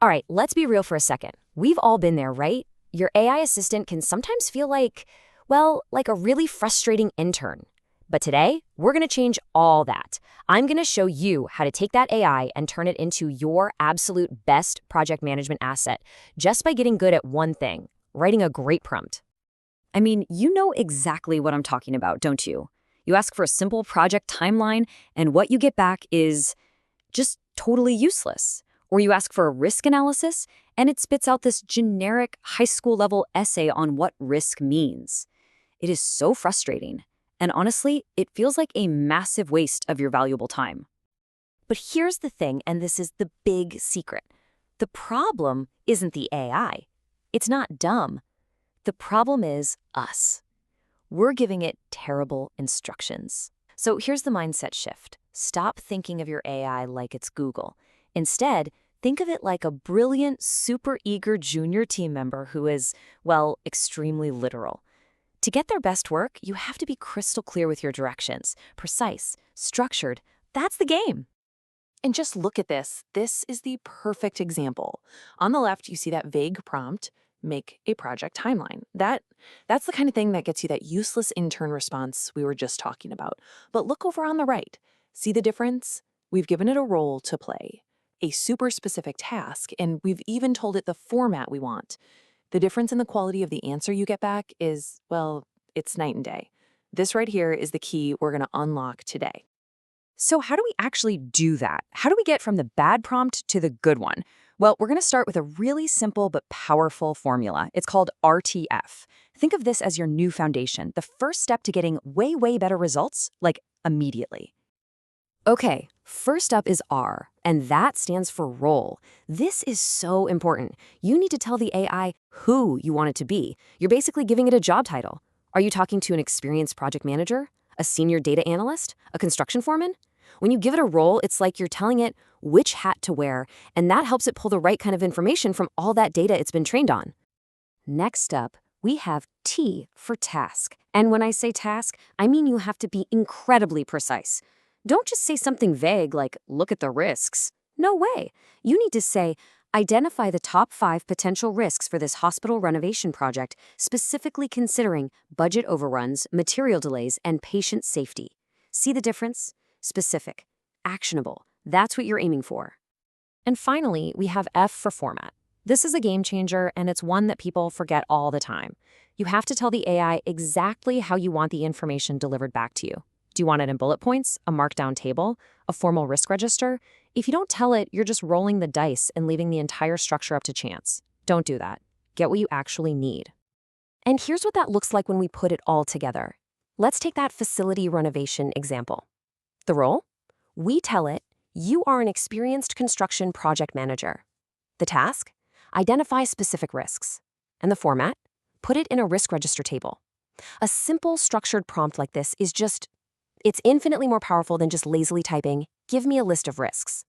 All right, let's be real for a second. We've all been there, right? Your AI assistant can sometimes feel like, well, like a really frustrating intern. But today, we're going to change all that. I'm going to show you how to take that AI and turn it into your absolute best project management asset just by getting good at one thing, writing a great prompt. I mean, you know exactly what I'm talking about, don't you? You ask for a simple project timeline, and what you get back is just totally useless. Or you ask for a risk analysis, and it spits out this generic high school level essay on what risk means. It is so frustrating. And honestly, it feels like a massive waste of your valuable time. But here's the thing, and this is the big secret. The problem isn't the AI. It's not dumb. The problem is us. We're giving it terrible instructions. So here's the mindset shift. Stop thinking of your AI like it's Google. Instead, think of it like a brilliant, super eager junior team member who is, well, extremely literal. To get their best work, you have to be crystal clear with your directions, precise, structured. That's the game. And just look at this. This is the perfect example. On the left, you see that vague prompt, make a project timeline. That's the kind of thing that gets you that useless intern response we were just talking about. But look over on the right. See the difference? We've given it a role to play, a super specific task, and we've even told it the format we want. The difference in the quality of the answer you get back is, well, it's night and day. This right here is the key we're going to unlock today. So how do we actually do that? How do we get from the bad prompt to the good one? Well, we're going to start with a really simple but powerful formula. It's called RTF. Think of this as your new foundation, the first step to getting way, way better results, like immediately. Okay, first up is R, and that stands for role. This is so important. You need to tell the AI who you want it to be. You're basically giving it a job title. Are you talking to an experienced project manager? A senior data analyst? A construction foreman? When you give it a role, it's like you're telling it which hat to wear, and that helps it pull the right kind of information from all that data it's been trained on. Next up, we have T for task. And when I say task, I mean you have to be incredibly precise. Don't just say something vague like, look at the risks. No way. You need to say, identify the top 5 potential risks for this hospital renovation project, specifically considering budget overruns, material delays, and patient safety. See the difference? Specific, actionable. That's what you're aiming for. And finally, we have F for format. This is a game changer, and it's one that people forget all the time. You have to tell the AI exactly how you want the information delivered back to you. Do you want it in bullet points, a markdown table, a formal risk register? If you don't tell it, you're just rolling the dice and leaving the entire structure up to chance. Don't do that. Get what you actually need. And here's what that looks like when we put it all together. Let's take that facility renovation example. The role? We tell it, you are an experienced construction project manager. The task? Identify specific risks. And the format? Put it in a risk register table. A simple structured prompt like this is it's infinitely more powerful than just lazily typing, give me a list of risks.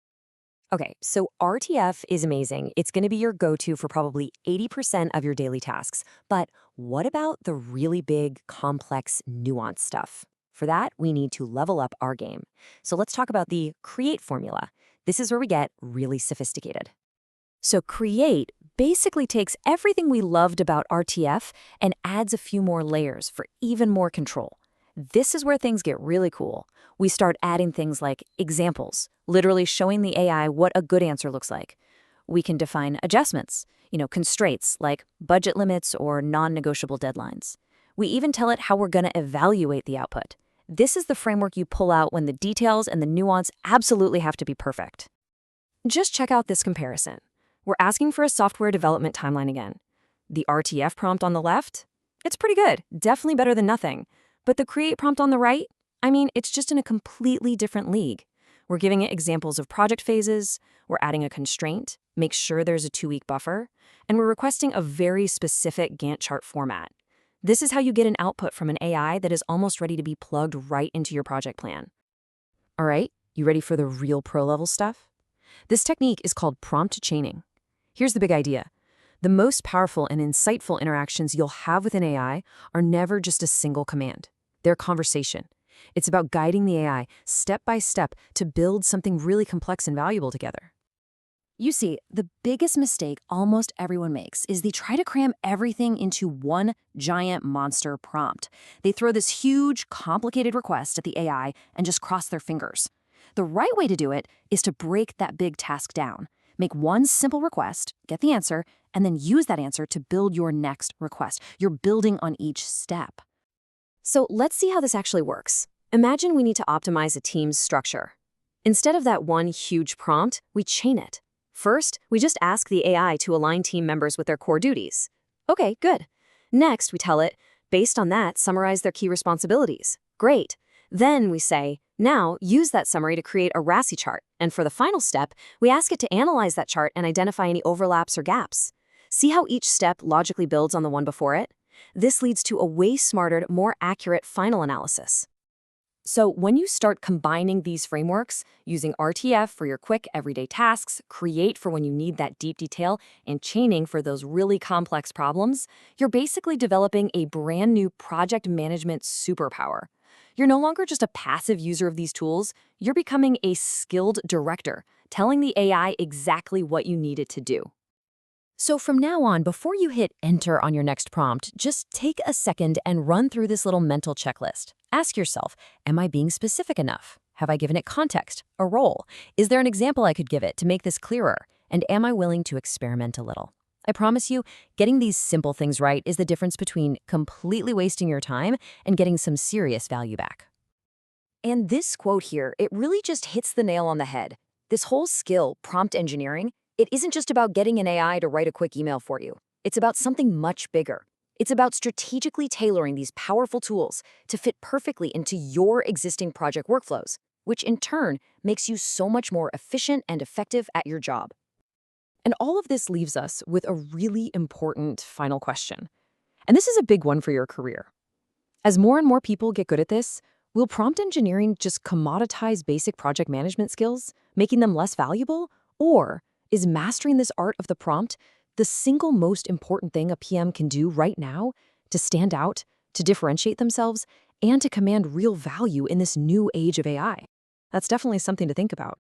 Okay, so RTF is amazing. It's going to be your go-to for probably 80% of your daily tasks. But what about the really big, complex, nuanced stuff? For that, we need to level up our game. So let's talk about the create formula. This is where we get really sophisticated. So create basically takes everything we loved about RTF and adds a few more layers for even more control. This is where things get really cool. We start adding things like examples, literally showing the AI what a good answer looks like. We can define adjustments, constraints like budget limits or non-negotiable deadlines. We even tell it how we're going to evaluate the output. This is the framework you pull out when the details and the nuance absolutely have to be perfect. Just check out this comparison. We're asking for a software development timeline again. The RTF prompt on the left? It's pretty good, definitely better than nothing. But the create prompt on the right? I mean, it's just in a completely different league. We're giving it examples of project phases, we're adding a constraint, make sure there's a 2-week buffer, and we're requesting a very specific Gantt chart format. This is how you get an output from an AI that is almost ready to be plugged right into your project plan. All right, you ready for the real pro-level stuff? This technique is called prompt chaining. Here's the big idea. The most powerful and insightful interactions you'll have with an AI are never just a single command. They're conversation. It's about guiding the AI step by step to build something really complex and valuable together. You see, the biggest mistake almost everyone makes is they try to cram everything into one giant monster prompt. They throw this huge, complicated request at the AI and just cross their fingers. The right way to do it is to break that big task down. Make one simple request, get the answer, and then use that answer to build your next request. You're building on each step. So let's see how this actually works. Imagine we need to optimize a team's structure. Instead of that one huge prompt, we chain it. First, we just ask the AI to align team members with their core duties. Okay, good. Next, we tell it, based on that, summarize their key responsibilities. Great. Then we say, now use that summary to create a RASI chart. And for the final step, we ask it to analyze that chart and identify any overlaps or gaps. See how each step logically builds on the one before it? This leads to a way smarter, more accurate final analysis. So when you start combining these frameworks, using RTF for your quick everyday tasks, create for when you need that deep detail, and chaining for those really complex problems, you're basically developing a brand new project management superpower. You're no longer just a passive user of these tools, you're becoming a skilled director, telling the AI exactly what you need it to do. So from now on, before you hit enter on your next prompt, just take a second and run through this little mental checklist. Ask yourself, am I being specific enough? Have I given it context, a role? Is there an example I could give it to make this clearer? And am I willing to experiment a little? I promise you, getting these simple things right is the difference between completely wasting your time and getting some serious value back. And this quote here, it really just hits the nail on the head. This whole skill, prompt engineering, it isn't just about getting an AI to write a quick email for you. It's about something much bigger. It's about strategically tailoring these powerful tools to fit perfectly into your existing project workflows, which in turn makes you so much more efficient and effective at your job. And all of this leaves us with a really important final question. And this is a big one for your career. As more and more people get good at this, will prompt engineering just commoditize basic project management skills, making them less valuable? Or is mastering this art of the prompt the single most important thing a PM can do right now to stand out, to differentiate themselves, and to command real value in this new age of AI? That's definitely something to think about.